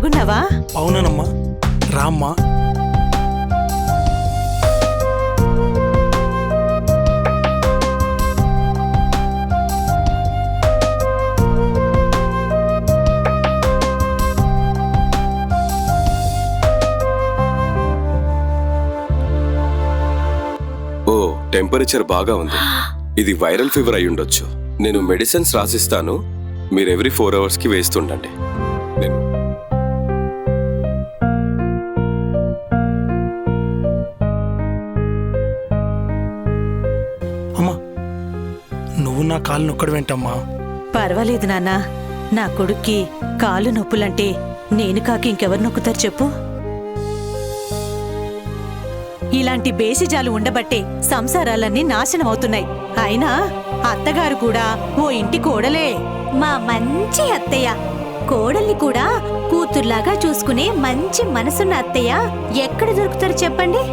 బాగున్నావా? అవునమ్మా, రామ్మా. ఓ, టెంపరేచర్ బాగా ఉంది. ఇది వైరల్ ఫీవర్ అయి ఉండొచ్చు. నేను మెడిసిన్స్ రాసిస్తాను, మీరు ఎవ్రీ 4 hours కి వేస్తుండండి. నేను అమ్మా, నువ్వు నా కాలు నొక్కడు వెంటమ్మా. పర్వాలేదు నాన్నా. నా కొడుక్కి కాలు నొప్పులంటే నేను కాక ఇంకెవరు నొక్కుతారు చెప్పు? ఇలాంటి బేసిజాలు ఉండబట్టే సంసారాలన్నీ నాశనం అవుతున్నాయి. అయినా అత్తగారు కూడా ఓ ఇంటి కోడలే. మా మంచి అత్తయ్య. కోడల్ని కూడా కూతుర్లాగా చూసుకునే మంచి మనసున్న అత్తయ్య ఎక్కడ దొరుకుతారు చెప్పండి?